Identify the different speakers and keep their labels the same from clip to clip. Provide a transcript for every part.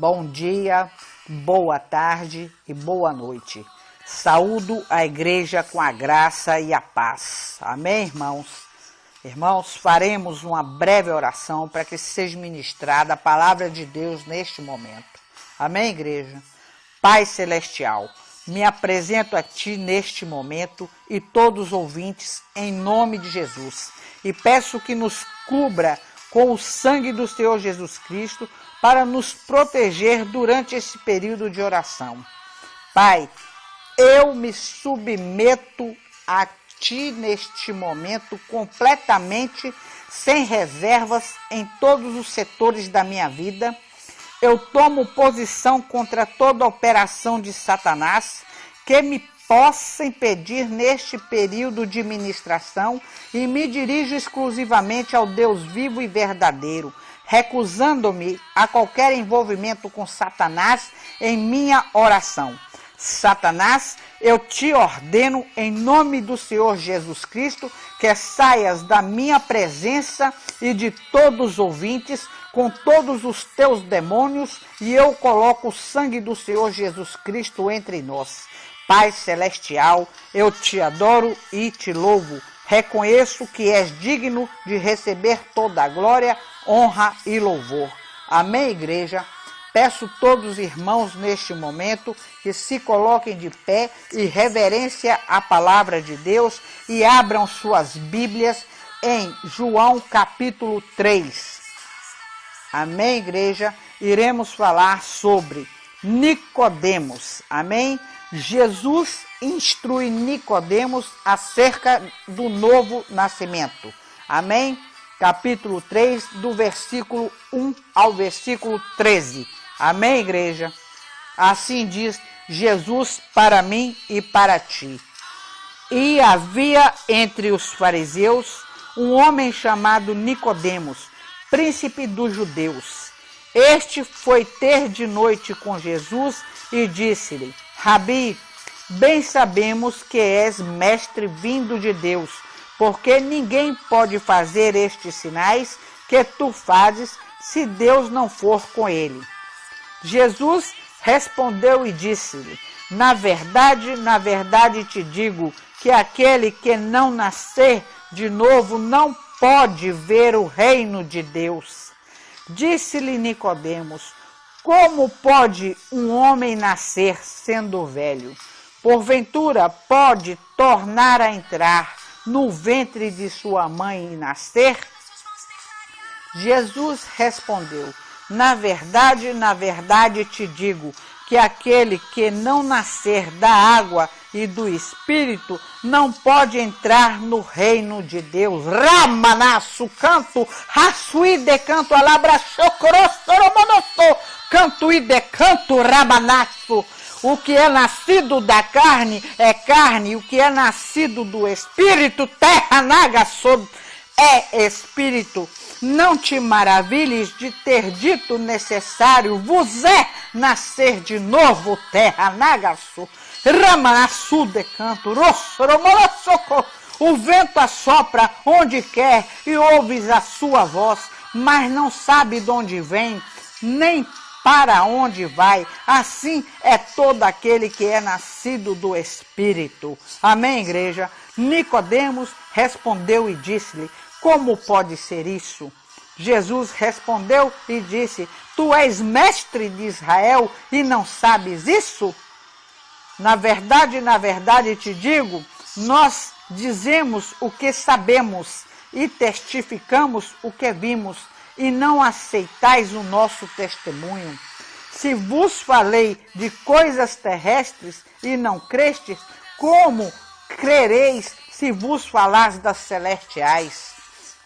Speaker 1: Bom dia, boa tarde e boa noite. Saúdo a igreja com a graça e a paz. Amém, irmãos? Irmãos, faremos uma breve oração para que seja ministrada a palavra de Deus neste momento. Amém, igreja? Pai Celestial, me apresento a Ti neste momento e todos os ouvintes em nome de Jesus. E peço que nos cubra com o sangue do Senhor Jesus Cristo para nos proteger durante esse período de oração. Pai, eu me submeto a Ti neste momento completamente, sem reservas, em todos os setores da minha vida. Eu tomo posição contra toda operação de Satanás que me possa impedir neste período de ministração e me dirijo exclusivamente ao Deus vivo e verdadeiro, recusando-me a qualquer envolvimento com Satanás em minha oração. Satanás, eu te ordeno em nome do Senhor Jesus Cristo que saias da minha presença e de todos os ouvintes com todos os teus demônios, e eu coloco o sangue do Senhor Jesus Cristo entre nós. Pai Celestial, eu te adoro e te louvo. Reconheço que és digno de receber toda a glória, honra e louvor. Amém, igreja? Peço todos os irmãos neste momento que se coloquem de pé e reverência à palavra de Deus e abram suas Bíblias em João capítulo 3. Amém, igreja? Iremos falar sobre Nicodemos. Amém? Jesus instrui Nicodemos acerca do novo nascimento. Amém? Capítulo 3, do versículo 1 ao versículo 13. Amém, igreja? Assim diz Jesus para mim e para ti. E havia entre os fariseus um homem chamado Nicodemos, príncipe dos judeus. Este foi ter de noite com Jesus e disse-lhe: Rabi, bem sabemos que és mestre vindo de Deus, porque ninguém pode fazer estes sinais que tu fazes se Deus não for com ele. Jesus respondeu e disse-lhe: na verdade te digo que aquele que não nascer de novo não pode ver o reino de Deus. Disse-lhe Nicodemos: como pode um homem nascer sendo velho? Porventura pode tornar a entrar no ventre de sua mãe e nascer? Jesus respondeu: na verdade te digo que aquele que não nascer da água e do Espírito não pode entrar no reino de Deus. Ramanaço, canto, raço e decanto, alabra, chocorossoromonosso, canto e decanto, rabanaço. O que é nascido da carne é carne, o que é nascido do Espírito, terra nagaço, é Espírito. Não te maravilhes de ter dito necessário vos é nascer de novo, terra nagaço. Ramanaçu decanto, rossoromonosoco. O vento assopra onde quer e ouves a sua voz, mas não sabe de onde vem, nem para onde vai. Assim é todo aquele que é nascido do Espírito. Amém, igreja? Nicodemos respondeu e disse-lhe: como pode ser isso? Jesus respondeu e disse: tu és mestre de Israel e não sabes isso? Na verdade te digo, nós dizemos o que sabemos e testificamos o que vimos, e não aceitais o nosso testemunho. Se vos falei de coisas terrestres e não crestes, como crereis se vos falar das celestiais?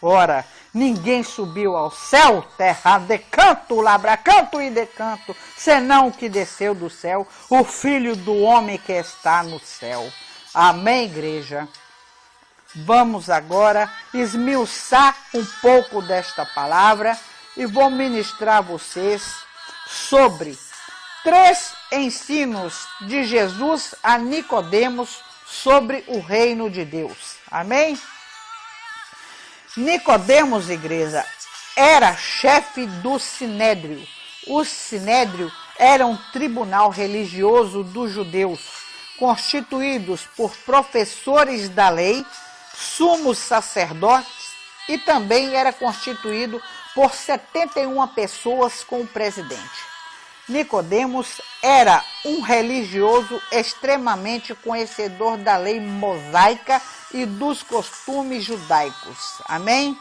Speaker 1: Ora, ninguém subiu ao céu, terra, decanto, labracanto e decanto, senão o que desceu do céu, o Filho do homem que está no céu. Amém, igreja? Vamos agora esmiuçar um pouco desta palavra e vou ministrar a vocês sobre 3 ensinos de Jesus a Nicodemos sobre o reino de Deus. Amém? Nicodemos, igreja, era chefe do Sinédrio, O sinédrio era um tribunal religioso dos judeus, constituídos por professores da lei, sumos sacerdotes, e também era constituído por 71 pessoas com o presidente. Nicodemos era um religioso extremamente conhecedor da lei mosaica e dos costumes judaicos. Amém?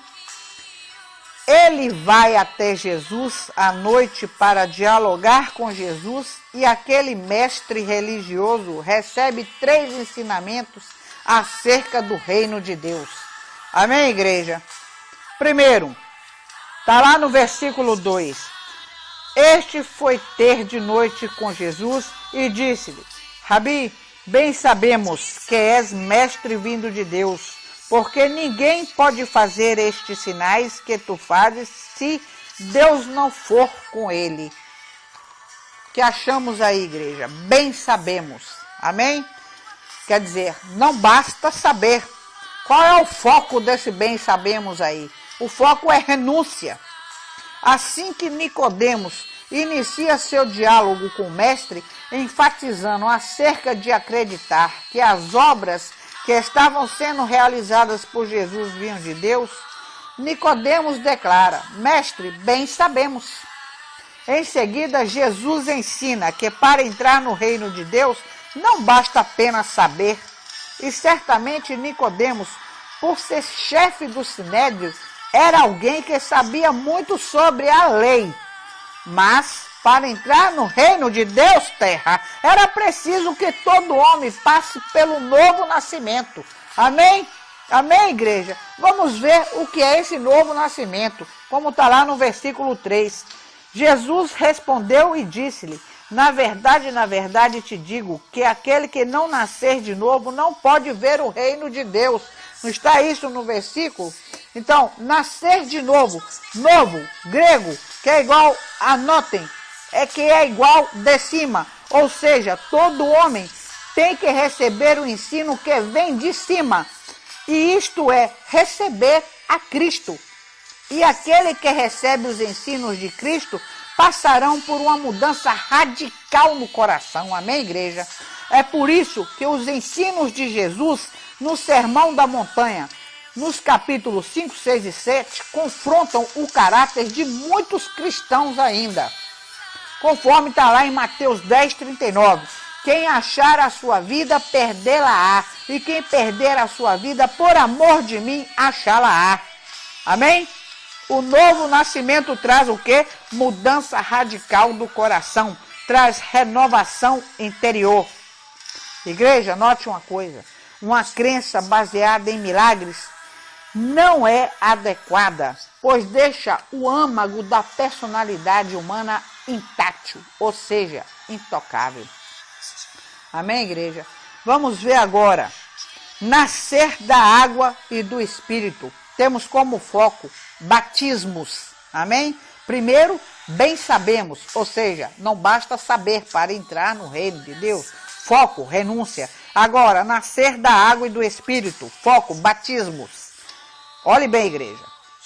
Speaker 1: Ele vai até Jesus à noite para dialogar com Jesus e aquele mestre religioso recebe 3 ensinamentos acerca do reino de Deus. Amém, igreja? Primeiro, está lá no versículo 2. Este foi ter de noite com Jesus e disse-lhe: Rabi, bem sabemos que és mestre vindo de Deus, porque ninguém pode fazer estes sinais que tu fazes se Deus não for com ele. O que achamos aí, igreja? Bem sabemos. Amém? Quer dizer, não basta saber. Qual é o foco desse bem sabemos aí? O foco é renúncia. Assim que Nicodemos inicia seu diálogo com o mestre, enfatizando acerca de acreditar que as obras que estavam sendo realizadas por Jesus vinham de Deus, Nicodemos declara: Mestre, bem sabemos. Em seguida, Jesus ensina que para entrar no reino de Deus não basta apenas saber. E certamente Nicodemos, por ser chefe do sinédrio, era alguém que sabia muito sobre a lei. Mas, para entrar no reino de Deus, terra, era preciso que todo homem passe pelo novo nascimento. Amém? Amém, igreja? Vamos ver o que é esse novo nascimento, como está lá no versículo 3. Jesus respondeu e disse-lhe: na verdade te digo que aquele que não nascer de novo não pode ver o reino de Deus. Não está isso no versículo? Então, nascer de novo, novo, grego, que é igual, anotem, que é igual de cima. Ou seja, todo homem tem que receber o ensino que vem de cima. E isto é, receber a Cristo. E aquele que recebe os ensinos de Cristo passarão por uma mudança radical no coração. Amém, igreja? É por isso que os ensinos de Jesus no Sermão da Montanha, nos capítulos 5, 6 e 7, confrontam o caráter de muitos cristãos ainda. Conforme está lá em Mateus 10, 39. Quem achar a sua vida, perdê-la-á. E quem perder a sua vida, por amor de mim, achá-la-á. Amém? O novo nascimento traz o quê? Mudança radical do coração. Traz renovação interior. Igreja, note uma coisa. Uma crença baseada em milagres não é adequada, pois deixa o âmago da personalidade humana intacto, ou seja, intocável. Amém, igreja? Vamos ver agora. Nascer da água e do Espírito. Temos como foco batismos. Amém? Primeiro, bem sabemos, ou seja, não basta saber para entrar no reino de Deus. Foco, renúncia. Agora, nascer da água e do Espírito. Foco, batismos. Olhe bem, igreja.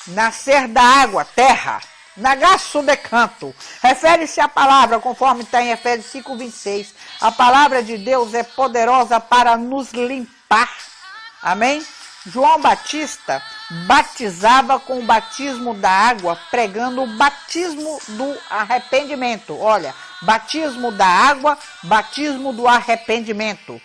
Speaker 1: Nascer da água, terra. Nagaço de canto. Refere-se à palavra, conforme está em Efésios 5, 26. A palavra de Deus é poderosa para nos limpar. Amém? João Batista batizava com o batismo da água, pregando o batismo do arrependimento. Olha, batismo da água, batismo do arrependimento.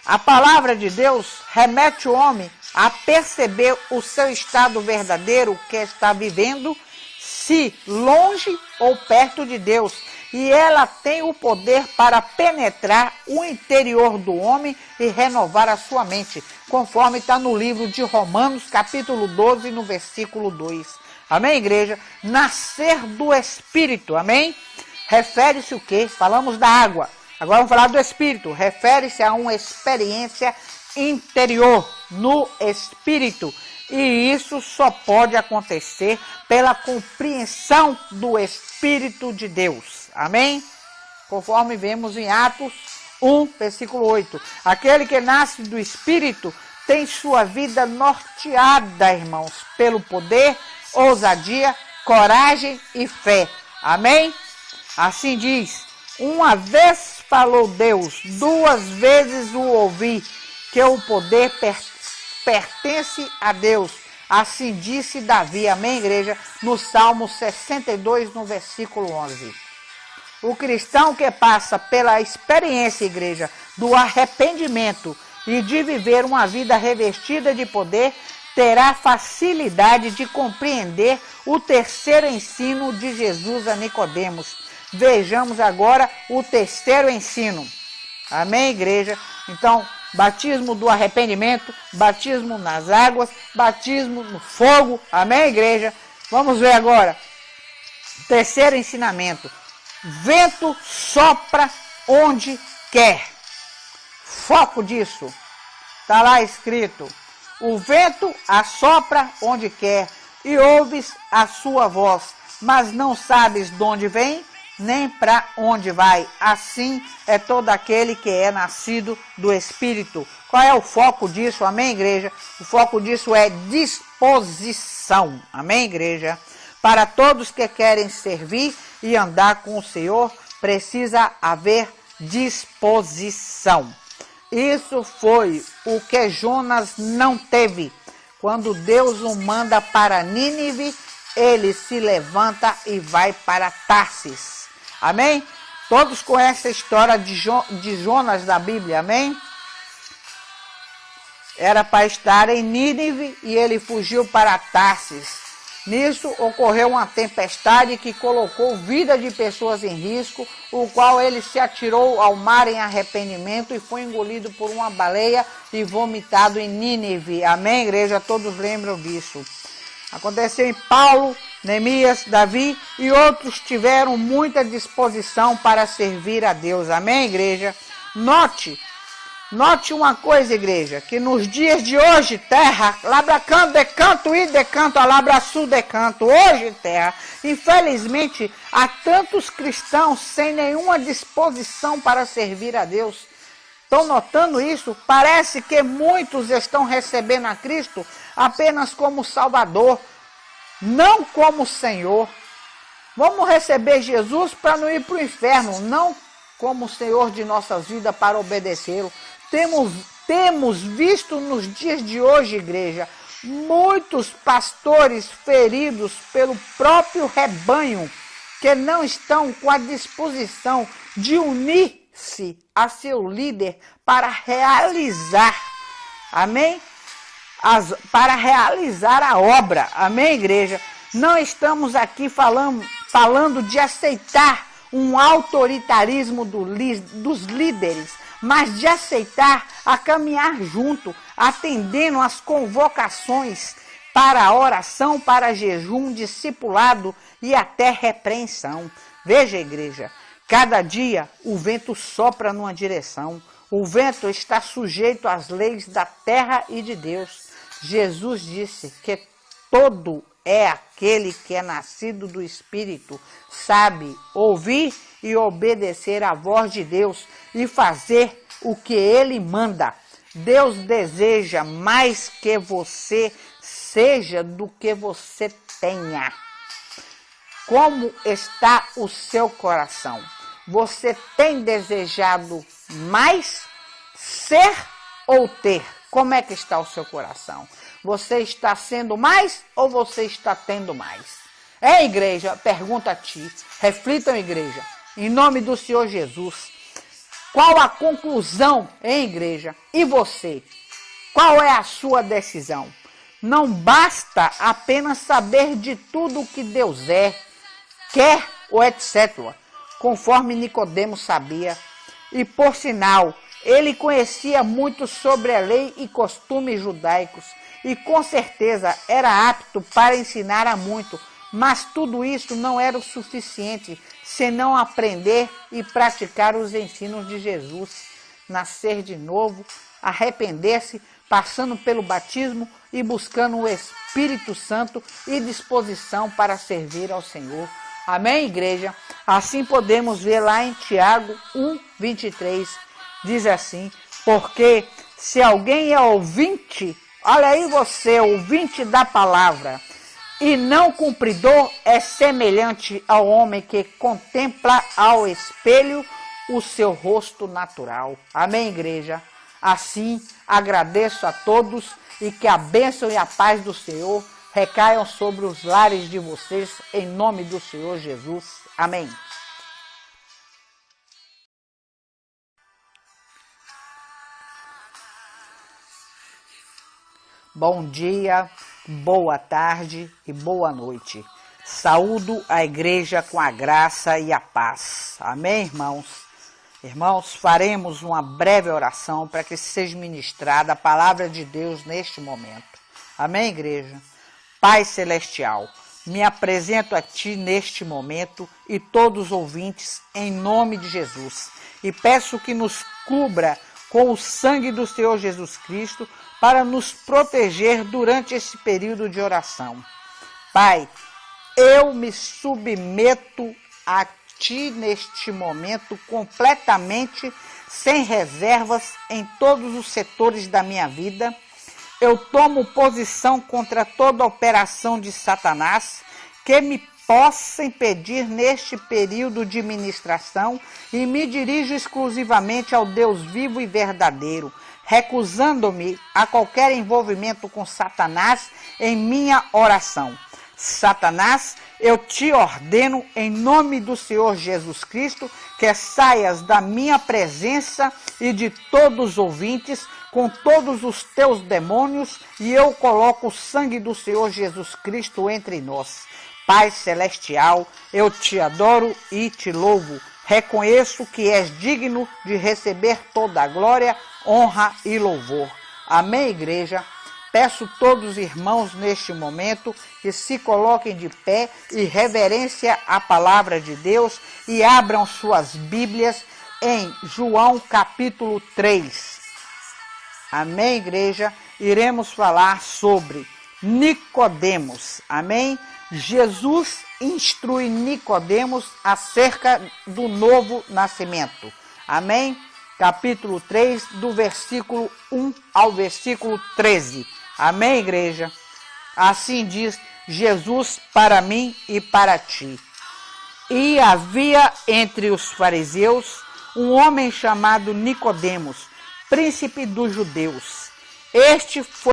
Speaker 1: A palavra de Deus remete o homem a perceber o seu estado verdadeiro que está vivendo, se longe ou perto de Deus. E ela tem o poder para penetrar o interior do homem e renovar a sua mente, conforme está no livro de Romanos, capítulo 12, no versículo 2. Amém, igreja? Nascer do Espírito, amém? Refere-se o quê? Falamos da água. Agora vamos falar do Espírito. Refere-se a uma experiência interior, no Espírito. E isso só pode acontecer pela compreensão do Espírito de Deus. Amém? Conforme vemos em Atos 1, versículo 8. Aquele que nasce do Espírito tem sua vida norteada, irmãos, pelo poder, ousadia, coragem e fé. Amém? Assim diz: uma vez falou Deus, duas vezes o ouvi, que o poder pertence a Deus. Assim disse Davi, amém, igreja? No Salmo 62, no versículo 11. O cristão que passa pela experiência, igreja, do arrependimento e de viver uma vida revestida de poder, terá facilidade de compreender o terceiro ensino de Jesus a Nicodemos. Vejamos agora o terceiro ensino. Amém, igreja? Então, batismo do arrependimento, batismo nas águas, batismo no fogo. Amém, igreja? Vamos ver agora. Terceiro ensinamento. Vento sopra onde quer. Foco disso. Está lá escrito. O vento assopra onde quer e ouves a sua voz, mas não sabes de onde vem, nem para onde vai. Assim é todo aquele que é nascido do Espírito. Qual é o foco disso? Amém, igreja? O foco disso é disposição. Amém, igreja? Para todos que querem servir e andar com o Senhor, precisa haver disposição. Isso foi o que Jonas não teve. Quando Deus o manda para Nínive, ele se levanta e vai para Tarsis. Amém? Todos conhecem a história de Jonas da Bíblia, amém? Era para estar em Nínive e ele fugiu para Tarsis. Nisso ocorreu uma tempestade que colocou vida de pessoas em risco, o qual ele se atirou ao mar em arrependimento e foi engolido por uma baleia e vomitado em Nínive. Amém, igreja? Todos lembram disso. Aconteceu em Paulo, Neemias, Davi e outros tiveram muita disposição para servir a Deus. Amém, igreja? Note uma coisa, igreja, que nos dias de hoje, terra, labracanto, decanto e decanto, alabraçu, decanto, hoje, terra, infelizmente, há tantos cristãos sem nenhuma disposição para servir a Deus. Estão notando isso? Parece que muitos estão recebendo a Cristo apenas como Salvador, não como Senhor. Vamos receber Jesus para não ir para o inferno, não como Senhor de nossas vidas para obedecê-lo. Temos visto nos dias de hoje, igreja, muitos pastores feridos pelo próprio rebanho, que não estão com a disposição de unir-se a seu líder para realizar, amém? Para realizar a obra, amém, igreja? Não estamos aqui falando de aceitar um autoritarismo dos líderes, mas de aceitar a caminhar junto, atendendo às convocações para a oração, para jejum, discipulado e até repreensão. Veja, igreja, cada dia o vento sopra numa direção. O vento está sujeito às leis da terra e de Deus. Jesus disse que todo é aquele que é nascido do Espírito, sabe ouvir e obedecer à voz de Deus e fazer o que Ele manda. Deus deseja mais que você seja do que você tenha. Como está o seu coração? Você tem desejado mais ser ou ter? Como é que está o seu coração? Você está sendo mais ou você está tendo mais? Igreja, pergunta a ti. Reflitam, igreja. Em nome do Senhor Jesus. Qual a conclusão, igreja? E você? Qual é a sua decisão? Não basta apenas saber de tudo o que Deus é, quer ou etc. Conforme Nicodemos sabia. E por sinal, ele conhecia muito sobre a lei e costumes judaicos. E com certeza era apto para ensinar a muito. Mas tudo isso não era o suficiente, senão aprender e praticar os ensinos de Jesus. Nascer de novo, arrepender-se, passando pelo batismo e buscando o Espírito Santo e disposição para servir ao Senhor. Amém, igreja? Assim podemos ver lá em Tiago 1:23, diz assim: porque se alguém é ouvinte, olha aí você, ouvinte da palavra, E não cumpridor é semelhante ao homem que contempla ao espelho o seu rosto natural. Amém, igreja? Assim, agradeço a todos e que a bênção e a paz do Senhor recaiam sobre os lares de vocês, em nome do Senhor Jesus. Amém. Bom dia, boa tarde e boa noite. Saúdo a igreja com a graça e a paz. Amém, irmãos? Irmãos, faremos uma breve oração para que seja ministrada a palavra de Deus neste momento. Amém, igreja? Pai Celestial, me apresento a Ti neste momento e todos os ouvintes em nome de Jesus. E peço que nos cubra com o sangue do Senhor Jesus Cristo para nos proteger durante esse período de oração. Pai, eu me submeto a Ti neste momento completamente, sem reservas, em todos os setores da minha vida. Eu tomo posição contra toda operação de Satanás que me possa impedir neste período de ministração e me dirijo exclusivamente ao Deus vivo e verdadeiro, recusando-me a qualquer envolvimento com Satanás em minha oração. Satanás, eu te ordeno em nome do Senhor Jesus Cristo que saias da minha presença e de todos os ouvintes com todos os teus demônios, e eu coloco o sangue do Senhor Jesus Cristo entre nós. Pai Celestial, eu te adoro e te louvo. Reconheço que és digno de receber toda a glória, honra e louvor. Amém, igreja? Peço todos os irmãos neste momento que se coloquem de pé e reverência à palavra de Deus e abram suas Bíblias em João capítulo 3. Amém, igreja? Iremos falar sobre Nicodemos. Amém? Jesus instrui Nicodemos acerca do novo nascimento. Amém? Capítulo 3, do versículo 1 ao versículo 13. Amém, igreja? Assim diz Jesus para mim e para ti. E havia entre os fariseus um homem chamado Nicodemos, príncipe dos judeus. Este foi